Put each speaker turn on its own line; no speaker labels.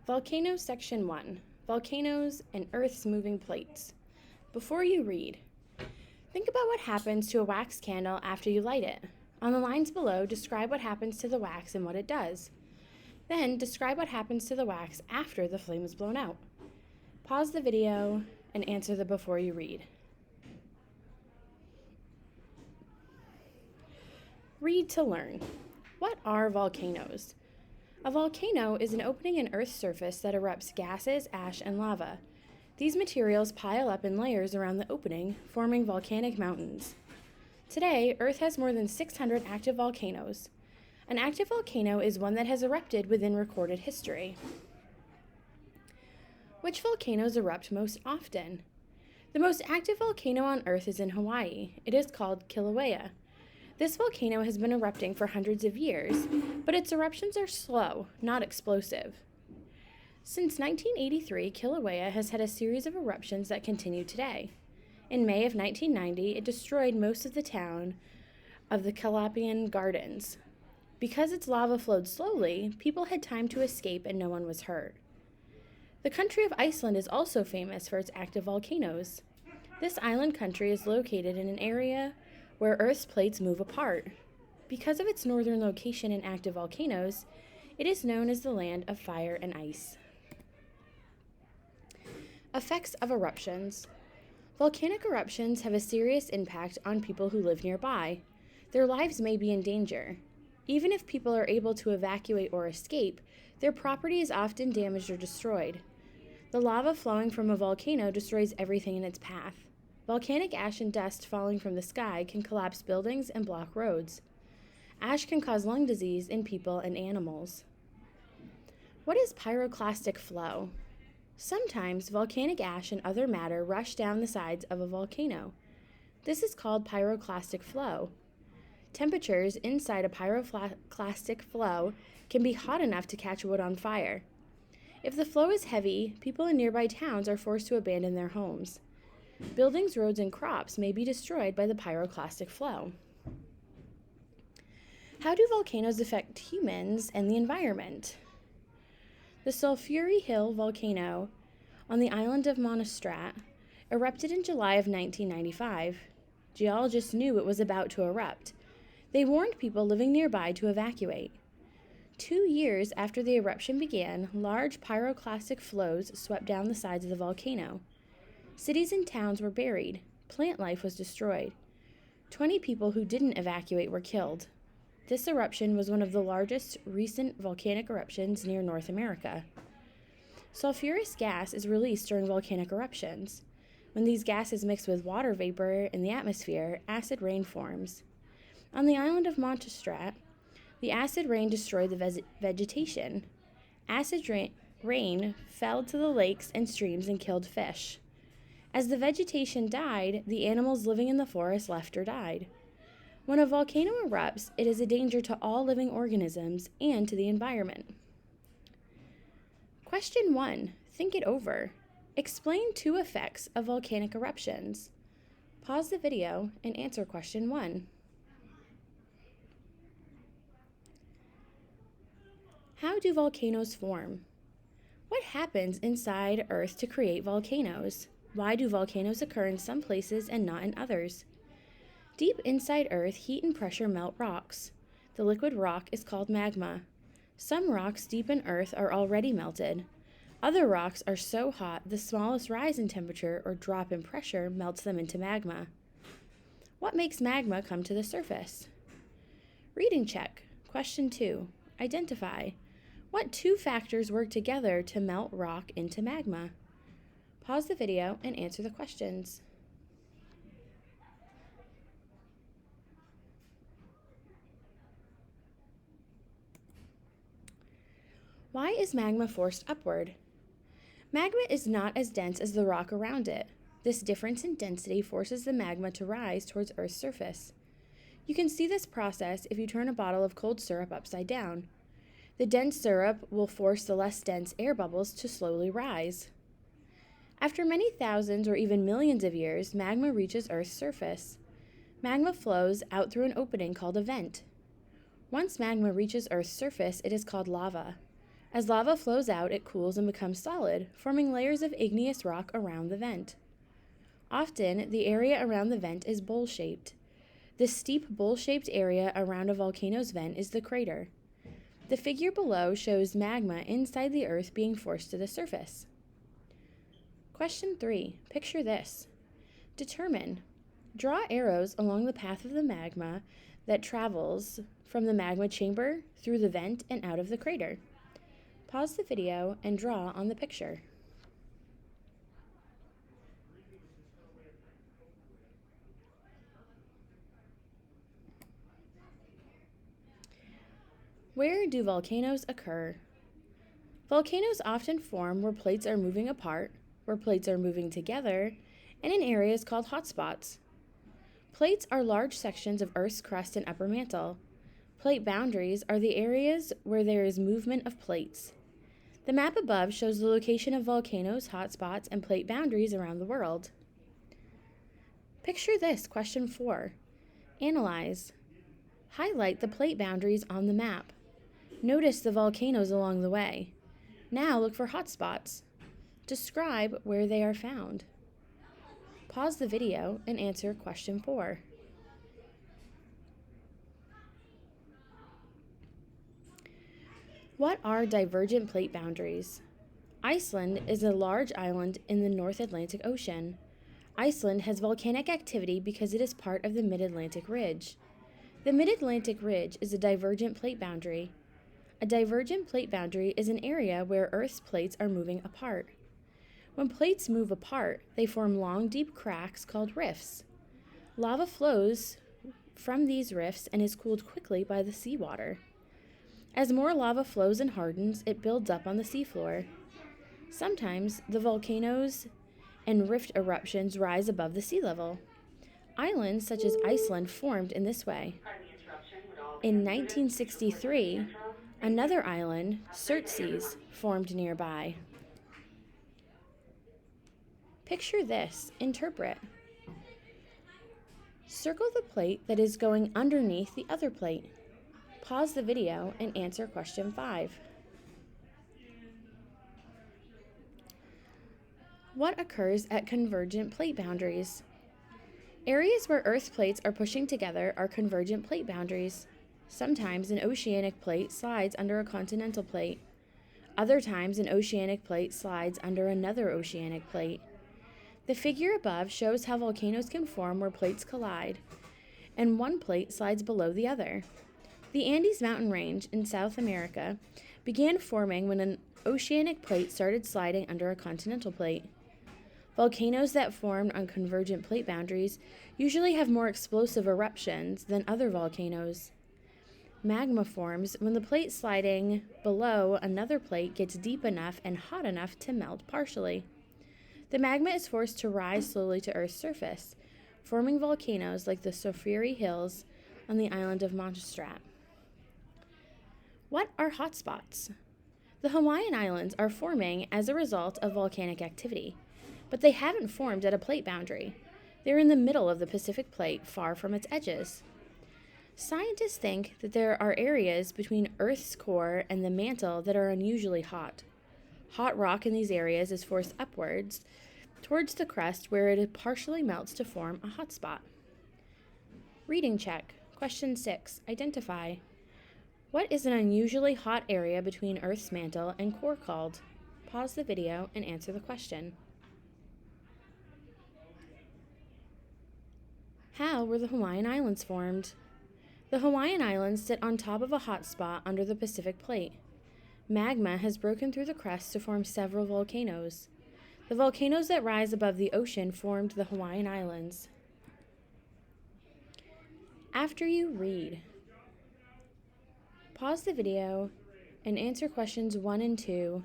Volcanoes Section 1, Volcanoes and Earth's Moving Plates. Before you read, think about what happens to a wax candle after you light it. On the lines below, describe what happens to the wax and what it does. Then, describe what happens to the wax after the flame is blown out. Pause the video and answer the before you read. Read to learn. What are volcanoes? A volcano is an opening in Earth's surface that erupts gases, ash, and lava. These materials pile up in layers around the opening, forming volcanic mountains. Today, Earth has more than 600 active volcanoes. An active volcano is one that has erupted within recorded history. Which volcanoes erupt most often? The most active volcano on Earth is in Hawaii. It is called Kilauea. This volcano has been erupting for hundreds of years, but its eruptions are slow, not explosive. Since 1983, Kilauea has had a series of eruptions that continue today. In May of 1990, it destroyed most of the town of the Kalapian Gardens. Because its lava flowed slowly, people had time to escape and no one was hurt. The country of Iceland is also famous for its active volcanoes. This island country is located in an area where Earth's plates move apart. Because of its northern location in active volcanoes, it is known as the land of fire and ice. Effects of eruptions. Volcanic eruptions have a serious impact on people who live nearby. Their lives may be in danger. Even if people are able to evacuate or escape, their property is often damaged or destroyed. The lava flowing from a volcano destroys everything in its path. Volcanic ash and dust falling from the sky can collapse buildings and block roads. Ash can cause lung disease in people and animals. What is pyroclastic flow? Sometimes volcanic ash and other matter rush down the sides of a volcano. This is called pyroclastic flow. Temperatures inside a pyroclastic flow can be hot enough to catch wood on fire. If the flow is heavy, people in nearby towns are forced to abandon their homes. Buildings, roads, and crops may be destroyed by the pyroclastic flow. How do volcanoes affect humans and the environment? The Sulphuri Hill volcano on the island of Montserrat erupted in July of 1995. Geologists knew it was about to erupt. They warned people living nearby to evacuate. 2 years after the eruption began, large pyroclastic flows swept down the sides of the volcano. Cities and towns were buried. Plant life was destroyed. 20 people who didn't evacuate were killed. This eruption was one of the largest recent volcanic eruptions near North America. Sulfurous gas is released during volcanic eruptions. When these gases mix with water vapor in the atmosphere, acid rain forms. On the island of Montserrat, the acid rain destroyed the vegetation. Acid rain fell to the lakes and streams and killed fish. As the vegetation died, the animals living in the forest left or died. When a volcano erupts, it is a danger to all living organisms and to the environment. Question 1. Think it over. Explain 2 effects of volcanic eruptions. Pause the video and answer question 1. How do volcanoes form? What happens inside Earth to create volcanoes? Why do volcanoes occur in some places and not in others? Deep inside Earth, heat and pressure melt rocks. The liquid rock is called magma. Some rocks deep in Earth are already melted. Other rocks are so hot the smallest rise in temperature or drop in pressure melts them into magma. What makes magma come to the surface? Reading check. Question 2. Identify. What 2 factors work together to melt rock into magma? Pause the video and answer the questions. Why is magma forced upward? Magma is not as dense as the rock around it. This difference in density forces the magma to rise towards Earth's surface. You can see this process if you turn a bottle of cold syrup upside down. The dense syrup will force the less dense air bubbles to slowly rise. After many thousands or even millions of years, magma reaches Earth's surface. Magma flows out through an opening called a vent. Once magma reaches Earth's surface, it is called lava. As lava flows out, it cools and becomes solid, forming layers of igneous rock around the vent. Often, the area around the vent is bowl-shaped. This steep bowl-shaped area around a volcano's vent is the crater. The figure below shows magma inside the earth being forced to the surface. Question 3. Picture this. Determine. Draw arrows along the path of the magma that travels from the magma chamber through the vent and out of the crater. Pause the video and draw on the picture. Where do volcanoes occur? Volcanoes often form where plates are moving apart, where plates are moving together, and in areas called hotspots. Plates are large sections of Earth's crust and upper mantle. Plate boundaries are the areas where there is movement of plates. The map above shows the location of volcanoes, hotspots, and plate boundaries around the world. Picture this, question 4. Analyze. Highlight the plate boundaries on the map. Notice the volcanoes along the way. Now look for hotspots. Describe where they are found. Pause the video and answer question 4. What are divergent plate boundaries? Iceland is a large island in the North Atlantic Ocean. Iceland has volcanic activity because it is part of the Mid-Atlantic Ridge. The Mid-Atlantic Ridge is a divergent plate boundary. A divergent plate boundary is an area where Earth's plates are moving apart. When plates move apart, they form long, deep cracks called rifts. Lava flows from these rifts and is cooled quickly by the seawater. As more lava flows and hardens, it builds up on the seafloor. Sometimes the volcanoes and rift eruptions rise above the sea level. Islands such as Iceland formed in this way. In 1963, another island, Surtsey, formed nearby. Picture this. Interpret. Circle the plate that is going underneath the other plate. Pause the video and answer question 5. What occurs at convergent plate boundaries? Areas where Earth's plates are pushing together are convergent plate boundaries. Sometimes an oceanic plate slides under a continental plate. Other times an oceanic plate slides under another oceanic plate. The figure above shows how volcanoes can form where plates collide, and one plate slides below the other. The Andes mountain range in South America began forming when an oceanic plate started sliding under a continental plate. Volcanoes that formed on convergent plate boundaries usually have more explosive eruptions than other volcanoes. Magma forms when the plate sliding below another plate gets deep enough and hot enough to melt partially. The magma is forced to rise slowly to Earth's surface, forming volcanoes like the Soufriere Hills on the island of Montserrat. What are hotspots? The Hawaiian Islands are forming as a result of volcanic activity, but they haven't formed at a plate boundary. They're in the middle of the Pacific Plate, far from its edges. Scientists think that there are areas between Earth's core and the mantle that are unusually hot. Hot rock in these areas is forced upwards towards the crust where it partially melts to form a hotspot. Reading check. Question 6. Identify. What is an unusually hot area between Earth's mantle and core called? Pause the video and answer the question. How were the Hawaiian Islands formed? The Hawaiian Islands sit on top of a hot spot under the Pacific Plate. Magma has broken through the crust to form several volcanoes. The volcanoes that rise above the ocean formed the Hawaiian Islands. After you read, pause the video and answer questions 1 and 2